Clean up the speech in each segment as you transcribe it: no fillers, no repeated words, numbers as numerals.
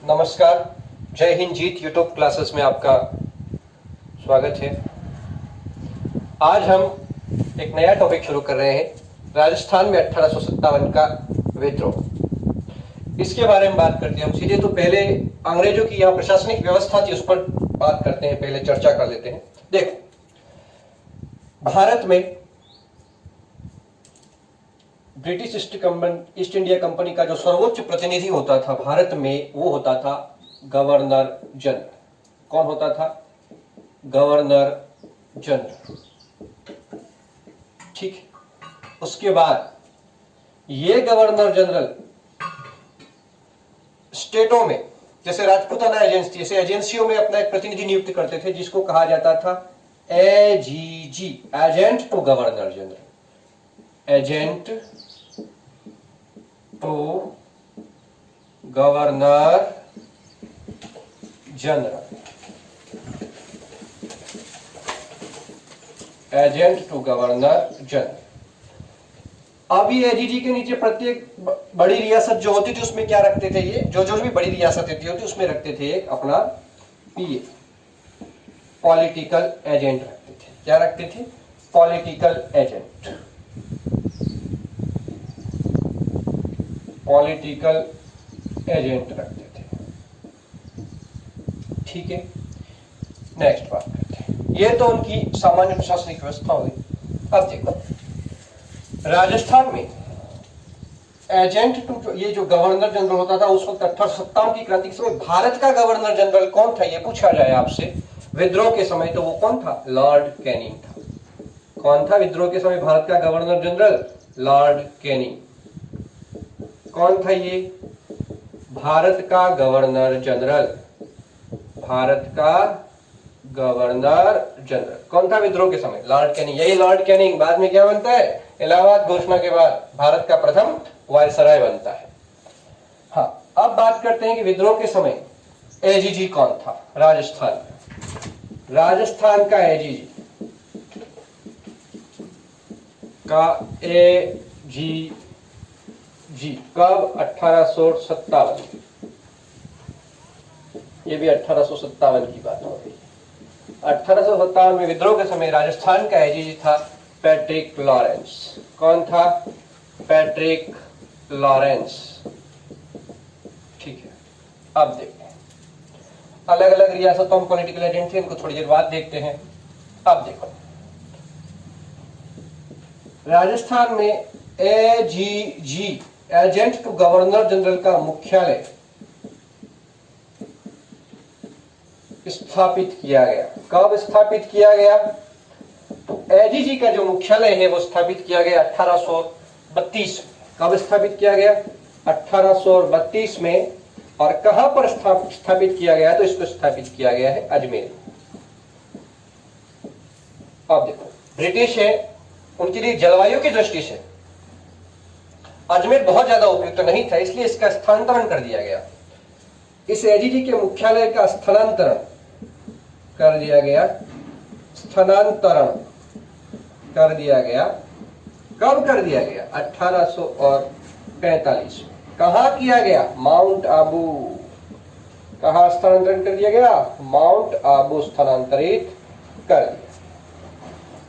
नमस्कार, जय हिंद जीत YouTube classes में आपका स्वागत है। आज हम एक नया टॉपिक शुरू कर रहे हैं, राजस्थान में 1857 का विद्रोह। इसके बारे में बात करते हैं हम सीधे। तो पहले अंग्रेजों की यहाँ प्रशासनिक व्यवस्था थी, उस पर बात करते हैं, पहले चर्चा कर लेते हैं। देखो, भारत में ब्रिटिश ईस्ट इंडिया कंपनी का जो सर्वोच्च प्रतिनिधि होता था भारत में, वो होता था गवर्नर जनरल। कौन होता था? Governor general. ठीक है। उसके बाद ये गवर्नर जनरल स्टेटों में, जैसे राजपूताना एजेंसी, जैसे एजेंसियों में अपना एक प्रतिनिधि नियुक्त करते थे, जिसको कहा जाता था AGG, agent to governor general. Agent to governor general. Agent to governor general. अब ये एजीजी के नीचे प्रत्येक बड़ी रियासत जो होती थी उसमें क्या रखते थे? ये जो भी बड़ी रियासत होती उसमें रखते थे एक अपना पीए, पॉलिटिकल एजेंट रखते थे। क्या रखते थे? Political agent. पॉलिटिकल एजेंट रखते थे। ठीक है, नेक्स्ट बात करते हैं। ये तो उनकी सामान्य प्रशासनिक व्यवस्था हुई। अब देखो, राजस्थान में एजेंट टू, ये जो गवर्नर जनरल होता था उस वक्त 1857 की क्रांति के समय भारत का गवर्नर जनरल कौन था ये पूछा जाए आपसे विद्रोह के समय, तो वो कौन था? लॉर्ड कैनिंग था। कौन था विद्रोह के समय भारत का गवर्नर जनरल? Lord Canning. कौन था ये? भारत का गवर्नर जनरल। भारत का गवर्नर जनरल कौन था विद्रोह के समय? Lord Canning. यही लॉर्ड कैनिंग बाद में क्या बनता है? इलाहाबाद घोषणा के बाद भारत का प्रथम वायसराय बनता है। हाँ, अब बात करते हैं कि विद्रोह के समय एजीजी कौन था राजस्थान? राजस्थान का एजीजी का जी कब? 1857। ये भी 1857 की बात हो रही है। 1857 में विद्रोह के समय राजस्थान का एजीजी था पैट्रिक लॉरेंस। कौन था? Patrick Lawrence. ठीक है, अब देखते हैं अलग अलग रियासतों में पॉलिटिकल एजेंट थे, इनको थोड़ी देर बाद देखते हैं। अब देखो, राजस्थान में AGG, agent to governor general का मुख्यालय स्थापित किया गया। कब स्थापित किया गया? तो एजीजी का जो मुख्यालय है वो स्थापित किया गया 1832। कब स्थापित किया गया? 1832 में। और कहां पर स्थापित किया गया? तो इसको स्थापित किया गया है अजमेर। अब देखो, ब्रिटिश है, उनके लिए जलवायु की दृष्टि से अजमेर बहुत ज्यादा उपयुक्त नहीं था, इसलिए इसका स्थानांतरण कर दिया गया। इस एजीजी के मुख्यालय का स्थानांतरण कर दिया गया। स्थानांतरण कर दिया गया। कब कर दिया गया? 1845 में। कहां किया गया? माउंट आबू। कहां स्थानांतरण कर दिया गया? माउंट आबू स्थानांतरित कर दिया।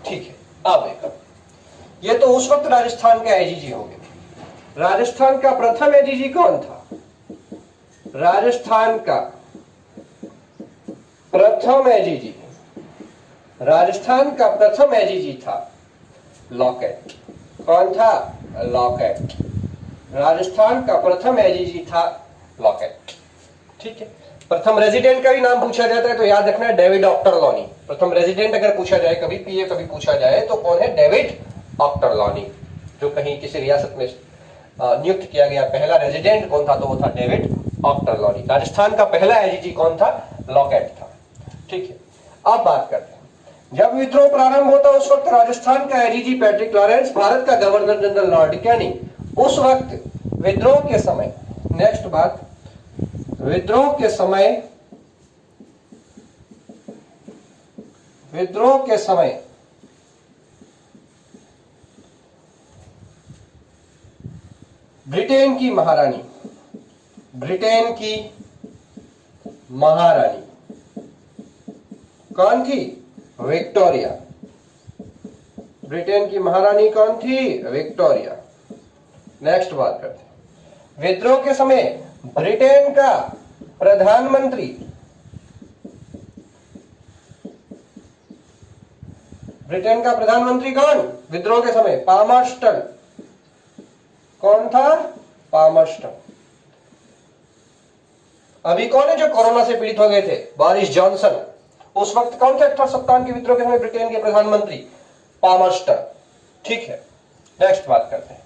ठीक है, अब देखो, ये तो उस वक्त राजस्थान का एजीजी हो गया। राजस्थान का प्रथम एजीजी कौन था? राजस्थान का प्रथम एजीजी, राजस्थान का प्रथम एजीजी था लॉकेट। कौन था? लॉकेट। राजस्थान का प्रथम एजीजी था लॉकेट। ठीक है, प्रथम रेजिडेंट का भी नाम पूछा जाता है तो याद रखना है डेविड ऑक्टरलॉनी। प्रथम रेजिडेंट अगर पूछा जाए कभी, पीए कभी पूछा जाए तो कौन है? डेविड ऑक्टरलॉनी। जो कहीं किसी रियासत में नियुक्त किया गया पहला रेजिडेंट कौन था? तो वो था डेविड ऑक्टरलॉनी। राजस्थान का पहला एजीजी कौन था? लॉकेट था। ठीक है, अब बात करते हैं, जब विद्रोह प्रारंभ होता उस वक्त राजस्थान का एडीजी पैट्रिक लॉरेंस, भारत का गवर्नर जनरल लॉर्ड कैनिंग उस वक्त विद्रोह के समय, नेक्स्ट बात, विद्रोह के समय ब्रिटेन की महारानी कौन थी? विक्टोरिया। ब्रिटेन की महारानी कौन थी? विक्टोरिया। नेक्स्ट बात करते हैं, विद्रोह के समय ब्रिटेन का प्रधानमंत्री, कौन? विद्रोह के समय पामर्स्टन। कौन था? पामर्स्टन। अभी कौन है जो कोरोना से पीड़ित हो गए थे? Boris Johnson. उस वक्त कौन थे 1857 के विद्रोह के समय ब्रिटेन के प्रधानमंत्री? पामर्स्टन। ठीक है, नेक्स्ट बात करते हैं।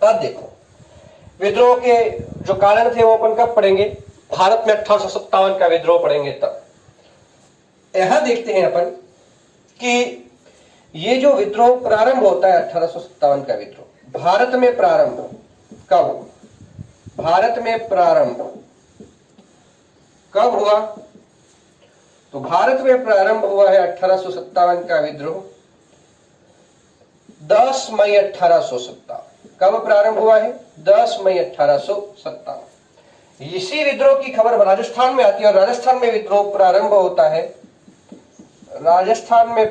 अब देखो, विद्रोह के जो कारण थे वो अपन कब पढ़ेंगे? भारत में 1857 का विद्रोह पढ़ेंगे तब। यहां देखते हैं अपन कि ये जो विद्रोह प्रारंभ होता है 1857 का विद्रोह, भारत में प्रारंभ कब? भारत में प्रारंभ कब हुआ? तो भारत में प्रारंभ हुआ है 1857 का विद्रोह 10 मई 1857। कब प्रारंभ हुआ है? 10 मई 1857। इसी विद्रोह की खबर राजस्थान में आती है और राजस्थान में विद्रोह प्रारंभ होता है। राजस्थान में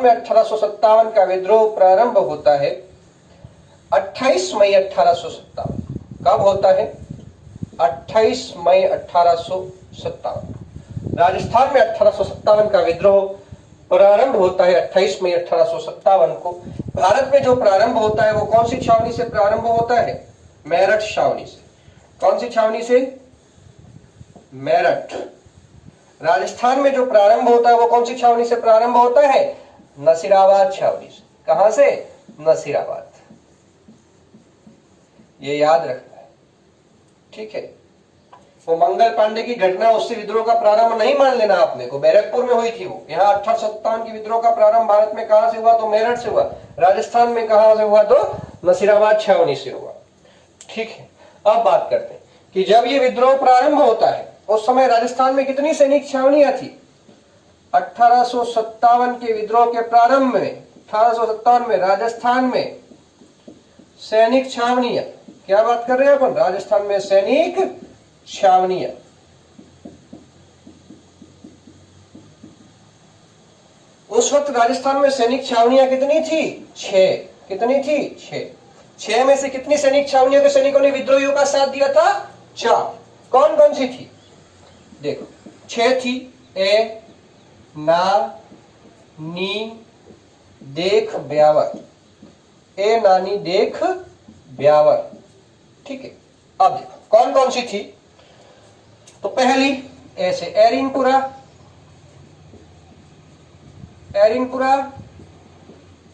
1857 का विद्रोह प्रारंभ होता है 28 मई 1857। कब होता है? 28 मई 1857। राजस्थान में 1857 का विद्रोह प्रारंभ होता है 28 मई 1857 को। भारत में जो प्रारंभ होता है वो कौन सी छावनी से प्रारंभ होता है? मेरठ छावनी से। कौन सी छावनी से? मेरठ। राजस्थान में जो प्रारंभ होता है वो कौन सी छावनी से प्रारंभ होता है? नसीराबाद छावनी से। कहां से? नसीराबाद। ये याद रखना है, ठीक है। वो मंगल पांडे की घटना, उससे विद्रोह का प्रारंभ नहीं मान लेना आपने को, बैरकपुर में हुई थी वो। यहाँ 1857 की विद्रोह का प्रारंभ भारत में कहां से हुआ? तो मेरठ से हुआ। राजस्थान में कहां से हुआ? तो नसीराबाद छावनी से हुआ, ठीक है। अब बात करते हैं कि जब ये विद्रोह प्रारंभ होता है उस समय राजस्थान में कितनी सैनिक छावनियां थी? 1857 के विद्रोह के प्रारंभ में 1857 में राजस्थान में सैनिक छावनियां, क्या बात कर रहे हैं अपन? राजस्थान में सैनिक छावनियां। उस वक्त राजस्थान में सैनिक छावनियां कितनी थी? 6। कितनी थी? 6। 6 में से कितनी सैनिक छावनियों के सैनिकों ने विद्रोहियों का साथ दिया था? 4। कौन कौन सी थी? देखो, 6 थी। ए, ना, नी, देख, ब्यावर। ए, नानी, देख, ब्यावर, ठीक है। अब देखो कौन कौन सी थी। तो पहली ऐसे एरिनपुरा। एरिनपुरा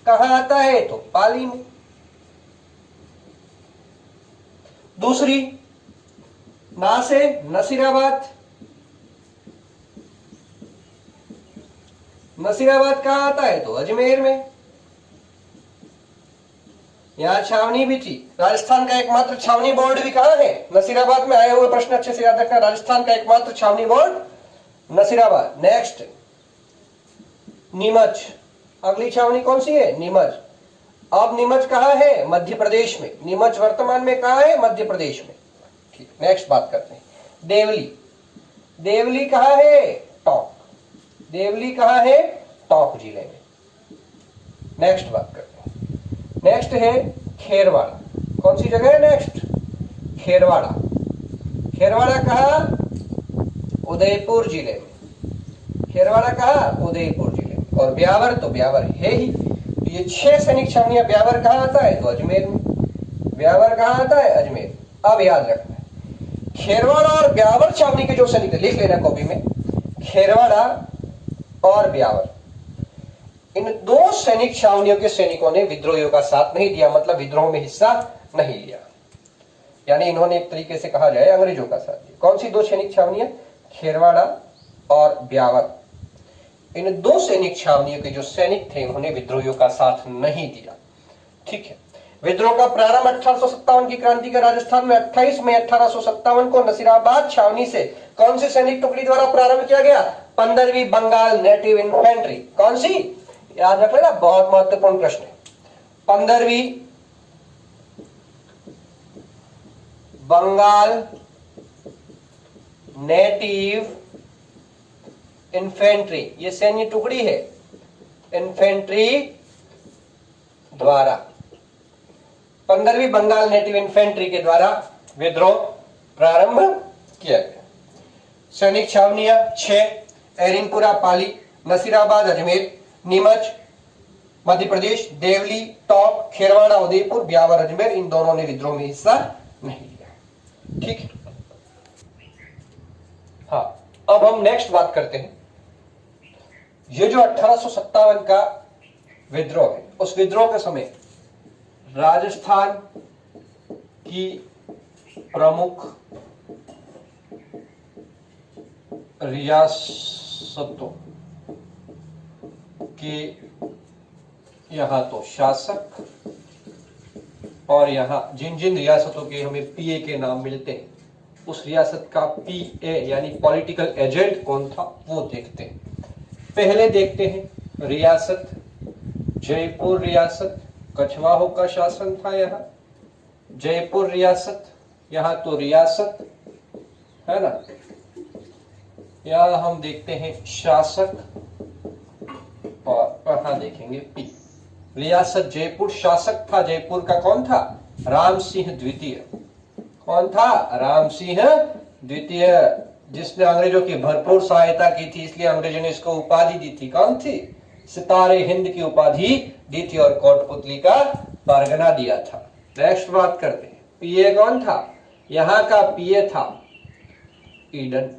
कहां आता है? तो पाली में। दूसरी ना से नसीराबाद। नसीराबाद कहां आता है? तो अजमेर में। यहां छावनी भी थी। राजस्थान का एकमात्र छावनी बोर्ड भी कहां है? नसीराबाद में। आए हुए प्रश्न अच्छे से याद रखना। राजस्थान का एकमात्र छावनी बोर्ड नसीराबाद। नेक्स्ट नीमच। अगली छावनी कौन सी है? नीमच। अब नीमच कहां है? मध्य प्रदेश में। नीमच वर्तमान में कहां है? मध्य प्रदेश में, ठीक। नेक्स्ट बात करते हैं देवली। देवली कहां है? टोंक। देवली कहां है? टोंक जिले में। नेक्स्ट बात करते हैं, नेक्स्ट है खेरवाड़ा। कौन सी जगह है? नेक्स्ट खेरवाड़ा। खेरवाड़ा कहां? उदयपुर जिले में। खेरवाड़ा कहां? उदयपुर जिले में। और ब्यावर, तो ब्यावर है ही। तो ये 6 सैनिक छावनियां। ब्यावर कहां आता है? तो अजमेर में। ब्यावर कहां आता है? अजमेर। अब याद रखना है, खेरवाड़ा और ब्यावर छावनी के जो सैनिक, लिख लेना कॉपी में, खेरवाड़ा और ब्यावर, इन 2 सैनिक छावनियों के सैनिकों ने विद्रोहियों का साथ नहीं दिया, मतलब विद्रोह में हिस्सा नहीं लिया। यानी इन्होंने एक तरीके से कहा जाए अंग्रेजों का साथ दिया। कौन सी दो सैनिक छावनियां? खेरवाड़ा और ब्यावर। इन दो सैनिक छावनियों के जो सैनिक थे उन्होंने विद्रोहियों का साथ नहीं दिया। ठीक है। विद्रोह का प्रारंभ 1857 की क्रांति का राजस्थान में 28 मई 1857 को नसीराबाद छावनी से कौन सी सैनिक टुकड़ी द्वारा प्रारंभ किया गया? 15वीं बंगाल नेटिव इन्फेंट्री। कौन सी? याद रख लेना, बहुत महत्वपूर्ण प्रश्न है। 15वीं बंगाल नेटिव इन्फेंट्री, ये सैन्य टुकड़ी है, इन्फेंट्री द्वारा 15वीं बंगाल नेटिव इन्फेंट्री के द्वारा विद्रोह प्रारंभ किया गया। सैनिक छावनियां 6, एरिनपुरा पाली, नसीराबाद अजमेर, नीमच मध्य प्रदेश, देवली टॉप, खेरवाड़ा उदयपुर, ब्यावर अजमेर। इन दोनों ने विद्रोह में हिस्सा नहीं लिया। ठीक है। हाँ, अब हम नेक्स्ट बात करते हैं। ये जो 1857 का विद्रोह है, उस विद्रोह के समय राजस्थान की प्रमुख रियासतों के यहां तो शासक और यहां जिन जिन रियासतों के हमें पीए के नाम मिलते हैं, उस रियासत का पीए यानी पॉलिटिकल एजेंट कौन था वो देखते हैं। पहले देखते हैं रियासत जयपुर रियासत, कछवाहों का शासन था यहाँ। जयपुर रियासत, यहाँ तो रियासत है ना। यहाँ हम देखते हैं शासक और यहाँ देखेंगे पी। रियासत जयपुर, शासक था जयपुर का कौन था? राम सिंह द्वितीय। कौन था? राम सिंह द्वितीय, जिसने अंग्रेजों की भरपूर सहायता की थी, इसलिए अंग्रेजों ने इसको उपाधि दी थी। कौन थी? सितारे हिंद की उपाधि दी थी और कोटपुतली का परगना दिया था। नेक्स्ट बात करते हैं, पीए कौन था? यहां का पीए था ईडन।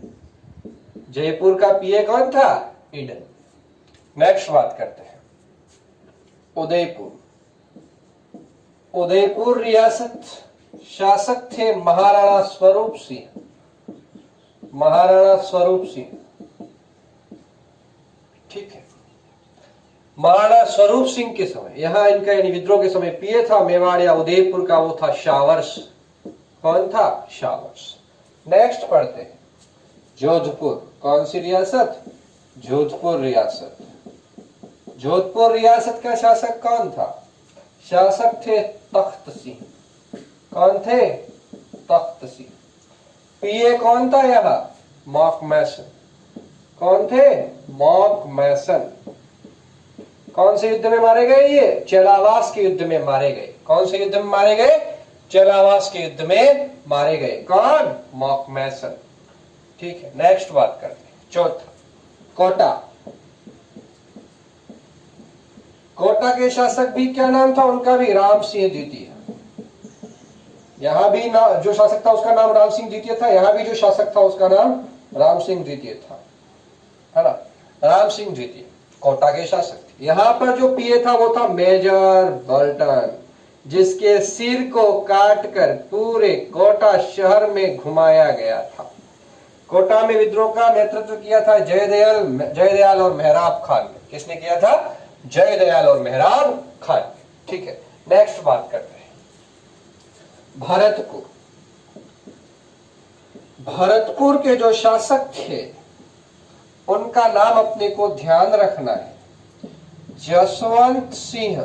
जयपुर का पीए कौन था? ईडन। नेक्स्ट बात करते हैं उदयपुर। उदयपुर रियासत, शासक थे महाराणा स्वरूप सिंह। महाराणा स्वरूप सिंह, ठीक है। महाराणा स्वरूप सिंह के समय यहां इनका यानी विद्रोह के समय पीए था मेवाड़ या उदयपुर का, वो था शावर्स। कौन था? शावर्स। नेक्स्ट पढ़ते हैं जोधपुर। कौन सी रियासत? जोधपुर रियासत। जोधपुर रियासत का शासक कौन था? शासक थे तख्त सिंह। कौन थे? तख्त सिंह। पीए कौन था यहाँ? मॉक मैसन। कौन थे? मॉक मैसन। कौन से युद्ध में मारे गए? ये चेलावास के युद्ध में मारे गए। कौन से युद्ध में मारे गए? चेलावास के युद्ध में मारे गए। कौन? मॉक मैसन। ठीक है। नेक्स्ट बात करते हैं चौथा, कोटा। कोटा के शासक भी क्या नाम था उनका भी? राम सिंह द्वितीय। यहां भी जो शासक था उसका नाम राम सिंह द्वितीय था, यहां भी जो शासक था उसका नाम राम सिंह द्वितीय था, है ना। राम सिंह द्वितीय कोटा के शासक थे। यहां पर जो पीए था वो था मेजर बर्टन, जिसके सिर को काटकर पूरे कोटा शहर में घुमाया गया था। कोटा में विद्रोह का नेतृत्व किया था जयदयाल और मेहराब खान ने। किसने किया था? जयदयाल और मेहराब खान। ठीक है। नेक्स्ट बात करते हैं भरतपुर। भरतपुर के जो शासक थे उनका नाम अपने को ध्यान रखना है, जसवंत सिंह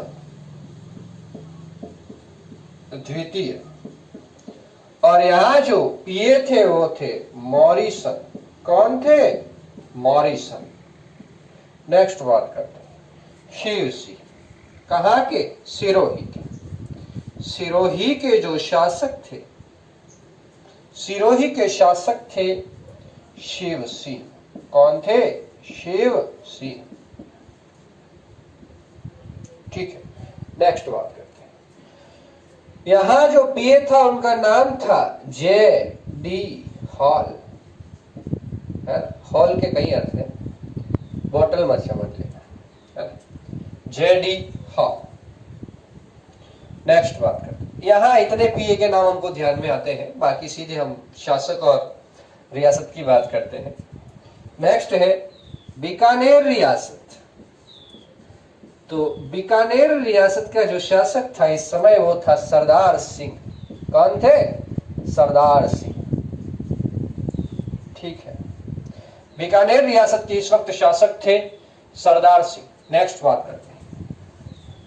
द्वितीय। और यहां जो पीए थे वो थे मॉरिसन। कौन थे? मॉरिसन। नेक्स्ट बात करते हैं शिव सिंह। कहां के? सिरोही के। सिरोही के जो शासक थे, सिरोही के शासक थे शिव सिंह। कौन थे? शिव सिंह। ठीक है। नेक्स्ट बात करते हैं, यहां जो पीए था उनका नाम था जे डी हॉल। हॉल के कई अर्थ हैं, बोतल मत समझ लेना। जे डी हॉल। नेक्स्ट बात करते हैं यहाँ इतने पीए के नाम हमको ध्यान में आते हैं, बाकी सीधे हम शासक और रियासत की बात करते हैं। नेक्स्ट है बीकानेर रियासत। तो बीकानेर रियासत का जो शासक था इस समय वो था सरदार सिंह। कौन थे? सरदार सिंह। ठीक है, बीकानेर रियासत के इस वक्त शासक थे सरदार सिंह। नेक्स्ट बात करते हैं,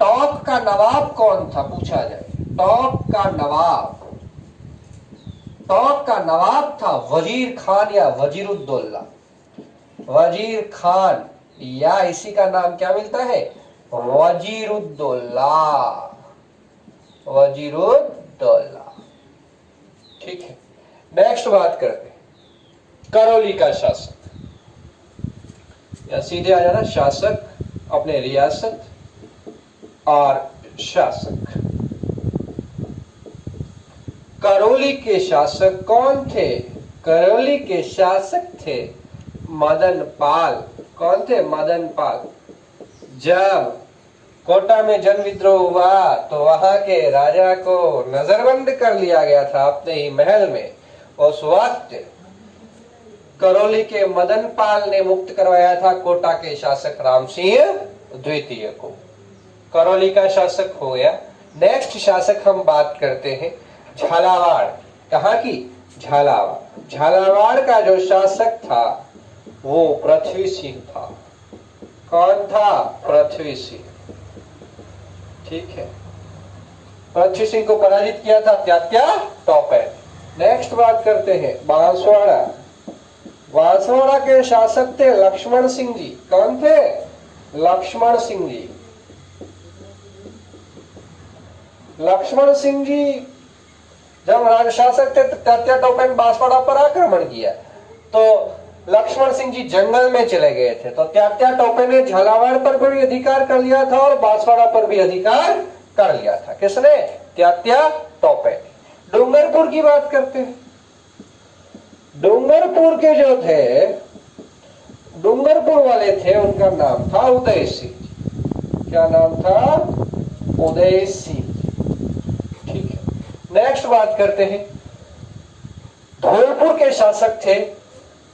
टॉप का नवाब कौन था, पूछा जाए। टॉप का नवाब, टॉप का नवाब था वजीर खान या वजीरुद्दौला। वजीर खान या इसी का नाम क्या मिलता है? वजीरुद्दौला। वजीरुद्दौला। ठीक है, नेक्स्ट बात करते हैं करौली का शासक, या सीधे आ जाना शासक, अपने रियासत और शासक। करौली के शासक कौन थे? करौली के शासक थे मदन पाल। कौन थे? मदन पाल। जब कोटा में जन विद्रोह हुआ तो वहां के राजा को नजरबंद कर लिया गया था अपने ही महल में। उस वक्त करौली के मदन पाल ने मुक्त करवाया था कोटा के शासक राम सिंह द्वितीय को। करौली का शासक हो गया। नेक्स्ट शासक हम बात करते हैं झालावाड़। कहाँ की? झालावाड़। झालावाड़ का जो शासक था वो पृथ्वी सिंह था। कौन था? पृथ्वी सिंह। ठीक है, पृथ्वी सिंह को पराजित किया था तात्या टोपे। नेक्स्ट बात करते हैं बांसवाड़ा। बांसवाड़ा के शासक थे लक्ष्मण सिंह जी। कौन थे? लक्ष्मण सिंह जी। लक्ष्मण सिंह जी जब राज शासक थे तात्या टोपे ने बांसवाड़ा पर आक्रमण किया तो लक्ष्मण सिंह जी जंगल में चले गए थे, तो तात्या टोपे ने झालावाड़ पर भी अधिकार कर लिया था और बांसवाड़ा पर भी अधिकार कर लिया था। किसने? तात्या टोपे। डूंगरपुर की बात करते हैं। डूंगरपुर के जो थे, डूंगरपुर वाले थे, उनका नाम था उदय सिंह। क्या नाम था? उदय सिंह। ठीक है, नेक्स्ट बात करते हैं धौलपुर के शासक थे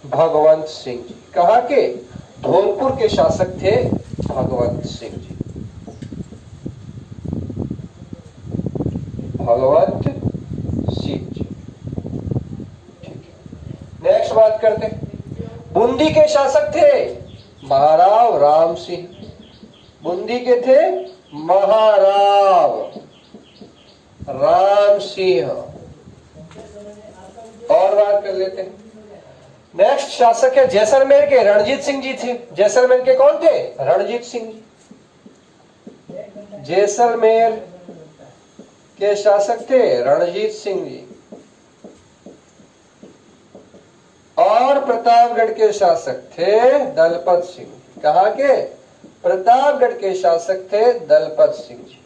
भगवंत सिंह जी। कहा के? धौलपुर के शासक थे भगवंत सिंह जी। भगवंत सिंह जी। ठीक है, नेक्स्ट बात करते हैं बूंदी के शासक थे महाराव राम सिंह। बूंदी के थे महाराव राम सिंह। और बात कर लेते हैं, नेक्स्ट शासक है जैसलमेर के रणजीत सिंह जी थे। जैसलमेर के कौन थे? रणजीत सिंह जी। जैसलमेर के शासक थे रणजीत सिंह जी। और प्रतापगढ़ के शासक थे दलपत सिंह। कहाँ के? प्रतापगढ़ के शासक थे दलपत सिंह जी।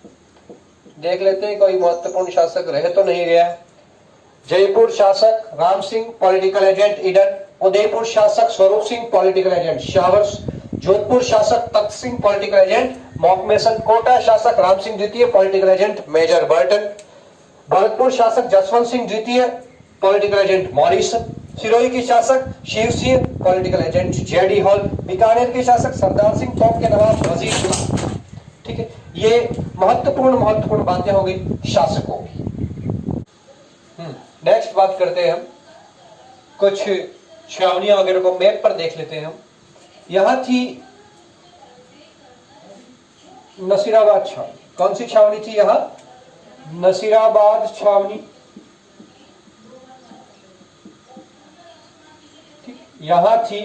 देख लेते हैं कोई महत्वपूर्ण शासक रह तो नहीं गया। जयपुर शासक Ram Singh, political agent Eden. Udaipur शासक Swaroop Singh, political agent Showers. Jodhpur शासक Takht Singh, political agent Macmason. Kota शासक राम सिंह द्वितीय, political agent major Burton. Bharatpur शासक जसवंत सिंह द्वितीय, पॉलिटिकल एजेंट मॉरिसन। सिरोही के शासक Shiv Singh, political agent JD Hall. Bikaner के शासक सरदार सिंह, टॉप के नवाब वजीर। ठीक है, ये महत्वपूर्ण बातें हो गई शासकों की। नेक्स्ट बात करते हैं हम कुछ छावनियां वगैरह को मैप पर देख लेते हैं हम। यहां थी नसीराबाद छावनी। कौन सी छावनी थी? यहां नसीराबाद छावनी। ठीक, यहां थी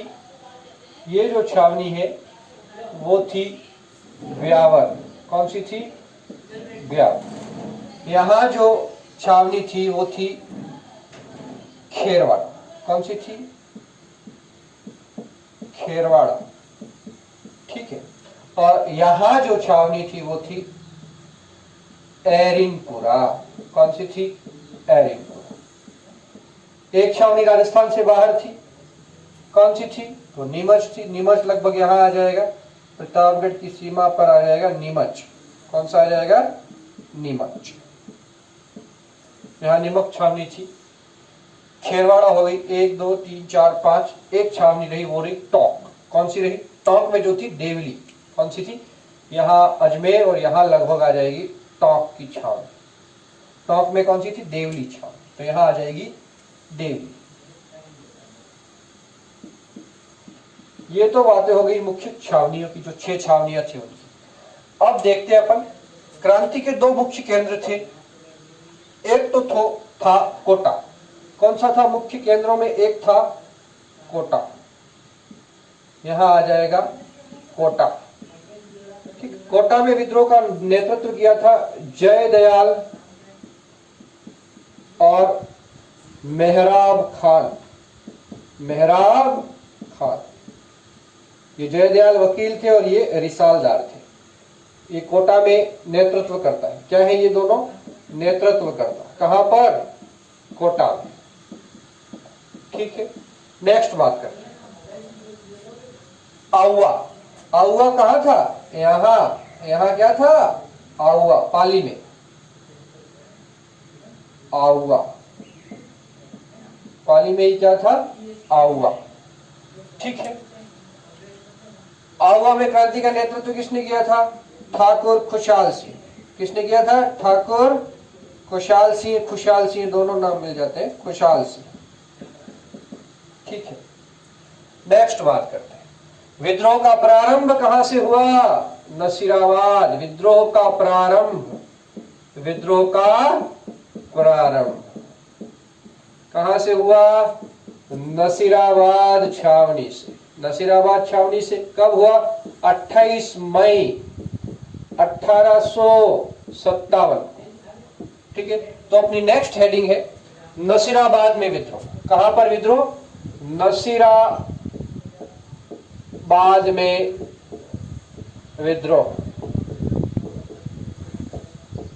ये जो छावनी है वो थी ब्यावर। कौन सी थी? ब्यावर। यहां जो छावनी थी वो थी खेरवाड़ा। कौन सी थी? खेरवाड़ा। ठीक है, और यहां जो छावनी थी वो थी एरिनपुरा। कौन सी थी? एरिनपुरा। एक छावनी राजस्थान से बाहर थी। कौन सी थी? तो नीमच थी। नीमच लगभग यहां आ जाएगा, प्रतापगढ़ की सीमा पर आ जाएगा नीमच। कौन सा आ जाएगा? नीमच। यहाँ निमक छावनी थी। खेरवाड़ा हो गई, 1 2 3 4 5, एक छावनी रही, वो रही टोंक। कौन सी रही? टोंक में जो थी देवली। कौन सी थी? यहाँ अजमेर और यहाँ लगभग आ जाएगी टोंक की छावनी। टोंक में कौन सी थी? देवली छावनी, तो यहाँ आ जाएगी देवली। ये तो बातें हो गई मुख्य छावनियों की, जो 6 छावनियां थी उनकी। अब देखते हैं अपन, क्रांति के 2 मुख्य केंद्र थे। एक तो था कोटा। कौन सा था मुख्य केंद्रों में? एक था कोटा, यहां आ जाएगा कोटा। ठीक, कोटा में विद्रोह का नेतृत्व किया था जयदयाल और मेहराब खान। मेहराब खान, ये जयदयाल वकील थे और ये रिसालदार थे। ये कोटा में नेतृत्व करता है। क्या है ये दोनों? नेतृत्व करता। कहां पर? कोटा में। ठीक है, नेक्स्ट बात करते हैं। आउवा। आउवा कहां था? यहां क्या था? आउवा, पाली में आउवा। पाली में ही क्या था? आउवा। ठीक है, आउवा में क्रांति का नेतृत्व किसने किया था? ठाकुर खुशहाल सिंह। किसने किया था? ठाकुर खुशहाल सिंह। खुशहाल सिंह दोनों नाम मिल जाते हैं, खुशहाल सिंह। ठीक है, नेक्स्ट बात करते हैं। विद्रोह का प्रारंभ कहां से हुआ? नसीराबाद। विद्रोह का प्रारंभ, विद्रोह का प्रारंभ कहां से हुआ? नसीराबाद छावनी से। नसीराबाद छावनी से कब हुआ? 28 मई 1857। ठीक है, तो अपनी नेक्स्ट हेडिंग है नसीराबाद में विद्रोह। कहां पर विद्रोह? नसीराबाद में विद्रोह।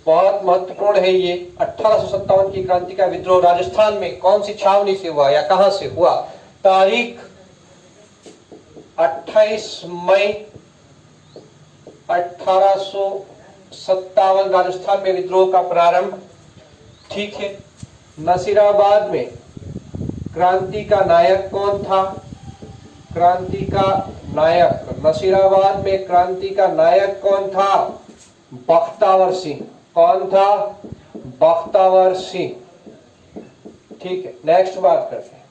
बहुत महत्वपूर्ण है ये। 1857 की क्रांति का विद्रोह राजस्थान में कौन सी छावनी से हुआ या कहां से हुआ? तारीख 28 मई 1857 राजस्थान में विद्रोह का प्रारंभ। ठीक है, नसीराबाद में क्रांति का नायक कौन था? क्रांति का नायक, नसीराबाद में क्रांति का नायक कौन था? बख्तावर सिंह। कौन था? बख्तावर सिंह। ठीक है, नेक्स्ट बात करते हैं।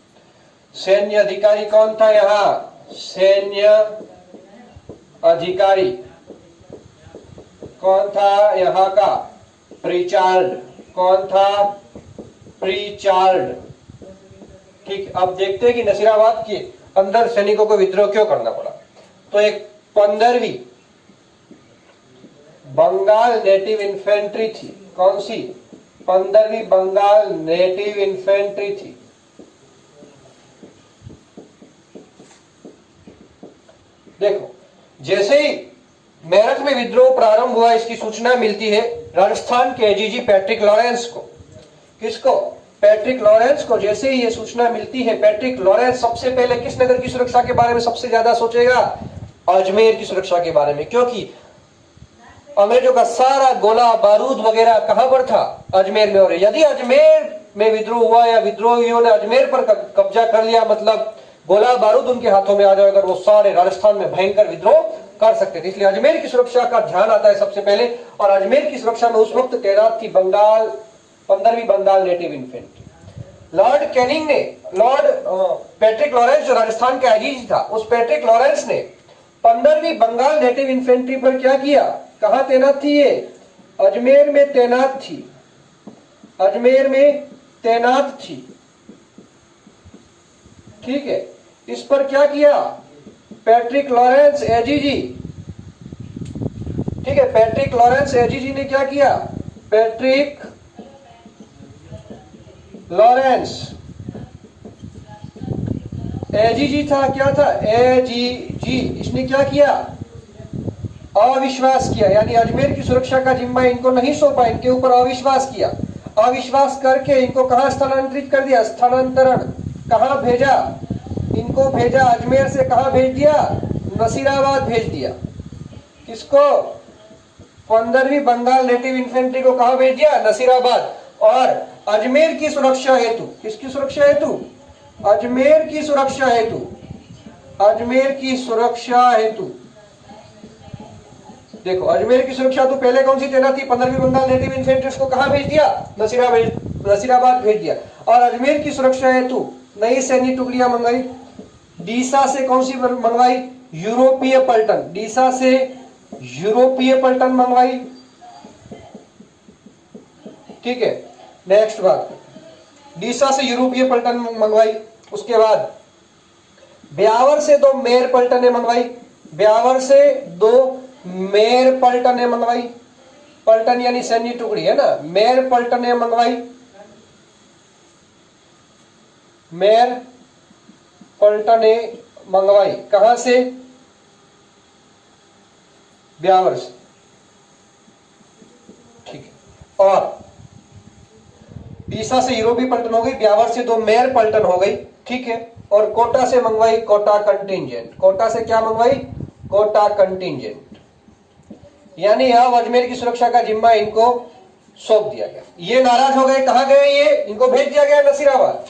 सैन्य अधिकारी कौन था यहाँ? सैन्य अधिकारी कौन था यहाँ का? प्रीचार्ड। कौन था? प्रीचार्ड। ठीक, अब देखते हैं कि नसीराबाद के अंदर सैनिकों को विद्रोह क्यों करना पड़ा। तो एक 15वीं बंगाल नेटिव इन्फेंट्री थी। कौन सी? 15वीं बंगाल नेटिव इन्फेंट्री थी। देखो, जैसे ही मेरठ में विद्रोह प्रारंभ हुआ, इसकी सूचना मिलती है राजस्थान के एजीजी पैट्रिक लॉरेंस को। किसको? पैट्रिक लॉरेंस को। जैसे ही ये सूचना मिलती है, पैट्रिक लॉरेंस सबसे पहले किस नगर की सुरक्षा के बारे में सबसे ज्यादा सोचेगा? अजमेर की सुरक्षा के बारे में, क्योंकि अंग्रेजों का सारा गोला बारूद वगैरह कहां पर था? अजमेर में। और यदि अजमेर में विद्रोह हुआ या विद्रोहियों ने अजमेर पर कब्जा कर लिया, मतलब गोला बारूद उनके हाथों में आ जाएगा, वो सारे राजस्थान में भयंकर विद्रोह कर सकते थे। इसलिए अजमेर की सुरक्षा का ध्यान आता है सबसे पहले। और अजमेर की सुरक्षा में उस वक्त तैनात थी 15वीं Bengal native infantry. Lord Canning ने, लॉर्ड पैट्रिक लॉरेंस जो राजस्थान का आईजी था, उस पैट्रिक लॉरेंस ने 15वीं बंगाल नेटिव इन्फेंट्री पर क्या किया? कहां तैनात थी ये? अजमेर में तैनात थी। अजमेर में तैनात थी। ठीक है, इस पर क्या किया? Patrick Lawrence AGG. ठीक है, पैट्रिक लॉरेंस एजीजी ने क्या किया? पैट्रिक लॉरेंस एजीजी था। क्या था? एजीजी। इसने क्या किया? अविश्वास किया, यानी अजमेर की सुरक्षा का जिम्मा इनको नहीं सौंपा, इनके ऊपर अविश्वास किया। अविश्वास करके इनको कहां स्थानांतरित कर दिया? स्थानांतरण। कहां भेजा? इनको भेजा अजमेर से कहां भेज दिया? नसीराबाद भेज दिया। किसको? 15वीं बंगाल नेटिव इन्फेंट्री को कहां भेज दिया? नसीराबाद। और अजमेर की सुरक्षा हेतु, किसकी सुरक्षा हेतु? अजमेर की सुरक्षा हेतु, अजमेर की सुरक्षा हेतु। देखो अजमेर की सुरक्षा तो पहले कौन सी तैनात थी? 15वीं बंगाल नेटिव इन्फेंट्री को कहां भेज दिया? नसीराबाद भेज दिया। और अजमेर की सुरक्षा हेतु नई सैन्य टुकड़ियां मंगाई। डीसा से कौन सी मंगवाई? यूरोपीय पलटन। डीसा से यूरोपीय पलटन मंगवाई। ठीक है, नेक्स्ट बात, डीसा से यूरोपीय पलटन मंगवाई। उसके बाद ब्यावर से 2 मेयर पलटने मंगवाई। ब्यावर से 2 मेयर पलटने मंगवाई। पलटन यानी सैन्य टुकड़ी है ना, मेयर पलटने मंगवाई। मेयर पलटने मंगवाई कहां से? ब्यावर से। ठीक है, और डीसा से यूरोपीय पलटन हो गई, ब्यावर से 2 मेयर पलटन हो गई। ठीक है, और कोटा से मंगवाई कोटा कंटिंजेंट। कोटा से क्या मंगवाई? कोटा कंटिंजेंट। यानी अब अजमेर की सुरक्षा का जिम्मा इनको सौंप दिया गया। ये नाराज हो गए, कहां गए? ये इनको भेज दिया गया नसीराबाद।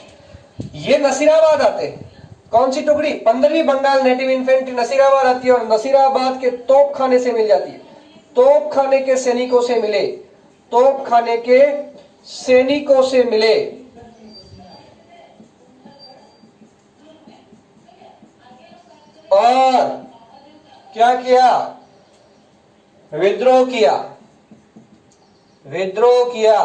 ये नसीराबाद आते हैं, कौन सी टुकड़ी? 15वीं बंगाल नेटिव इन्फेंट्री नसीराबाद आती है और नसीराबाद के तोप खाने से मिल जाती है। तोप खाने के सैनिकों से मिले, तोप खाने के सैनिकों से मिले। और क्या किया? विद्रोह किया। विद्रोह किया।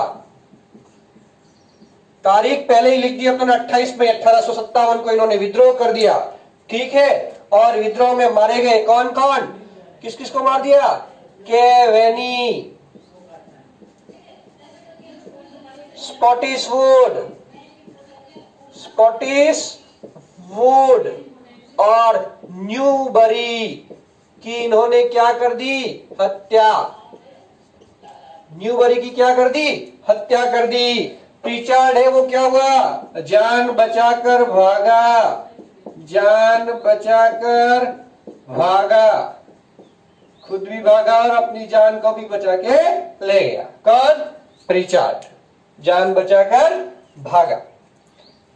तारीख पहले ही लिख दी अपने 28 मई 1857 को इन्होंने विद्रोह कर दिया। ठीक है, और विद्रोह में मारे गए कौन कौन? किस किस को मार दिया? केवेनी, स्कॉटिश वुड, स्कॉटिश वुड और न्यूबरी की इन्होंने क्या कर दी? हत्या। न्यूबरी की क्या कर दी? हत्या कर दी। प्रीचार्ड है वो क्या हुआ? जान बचाकर भागा, जान बचाकर भागा, खुद भी भागा और अपनी जान को भी बचा के ले गया। कौन? प्रीचार्ड, जान बचाकर भागा।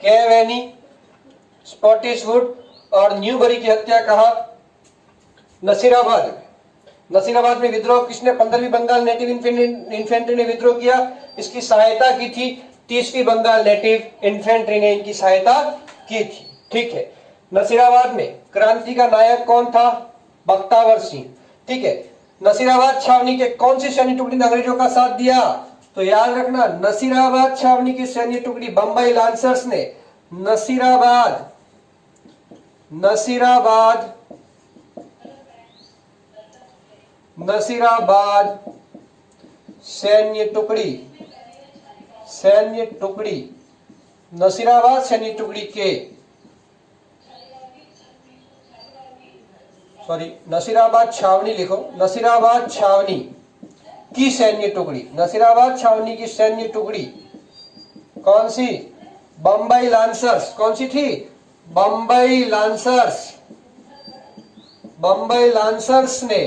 केवेनी, स्कॉटिश वुड और न्यूबरी की हत्या कहा? नसीराबाद में। नसीराबाद में विद्रोह किसने? 15वीं बंगाल नेटिव इन्फेंट्री ने विद्रोह किया। इसकी सहायता की थी 30वीं बंगाल नेटिव इन्फेंट्री ने, इनकी सहायता की थी। ठीक है, नसीराबाद में क्रांति का नायक कौन था? बख्तावर सिंह। ठीक है, नसीराबाद छावनी के कौन सी सैन्य टुकड़ी ने अंग्रेजों का साथ दिया? तो याद रखना, नसीराबाद छावनी की सैन्य टुकड़ी बंबई लांसर्स ने नसीराबाद सैन्य टुकड़ी नसीराबाद सैन्य टुकड़ी के नसीराबाद छावनी लिखो, नसीराबाद छावनी की सैन्य टुकड़ी, नसीराबाद छावनी की सैन्य टुकड़ी कौन सी? बंबई लांसर्स। कौन सी थी? बंबई लांसर्स। बंबई लांसर्स ने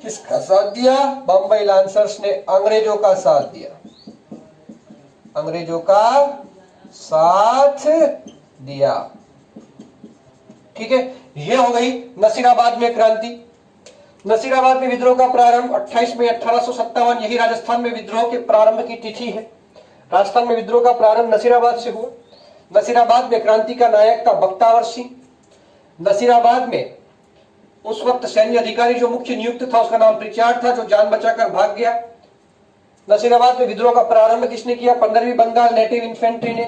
किसका साथ दिया? बंबई लांसर्स ने अंग्रेजों का साथ दिया, अंग्रेजों का साथ दिया। ठीक है, यह हो गई नसीराबाद में क्रांति। नसीराबाद में विद्रोह का प्रारंभ 28 मई 1857, यही राजस्थान में विद्रोह के प्रारंभ की तिथि है। राजस्थान में विद्रोह का प्रारंभ नसीराबाद से हुआ। नसीराबाद में क्रांति का नायक था बख्तावर सिंह। नसीराबाद में उस वक्त सैन्य अधिकारी जो मुख्य नियुक्त था उसका नाम प्रीचार्ड था, जो जान बचाकर भाग गया। नसीराबाद में विद्रोह का प्रारंभ किसने किया? 15वीं बंगाल नेटिव इन्फेंट्री ने।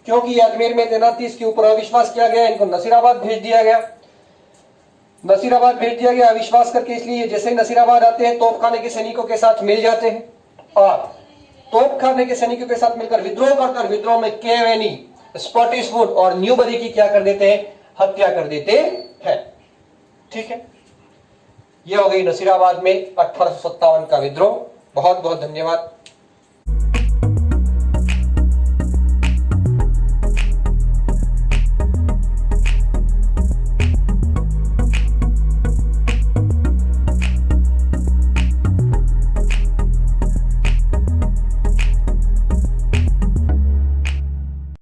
क्योंकि अजमेर में तैनात थी, इसके ऊपर अविश्वास किया गया, इनको नसीराबाद भेज दिया गया। नसीराबाद भेज दिया गया अविश्वास करके, इसलिए जैसे ही नसीराबाद आते हैं तोप खाने के सैनिकों के साथ मिल जाते हैं और तोप खाने के सैनिकों के साथ मिलकर विद्रोह करकर विद्रोह में केवेनी, स्कॉटिश वुड और न्यूबरी की क्या कर देते हैं? हत्या कर देते हैं। ठीक है, यह हो गई नसीराबाद में 1857 का विद्रोह। बहुत बहुत धन्यवाद।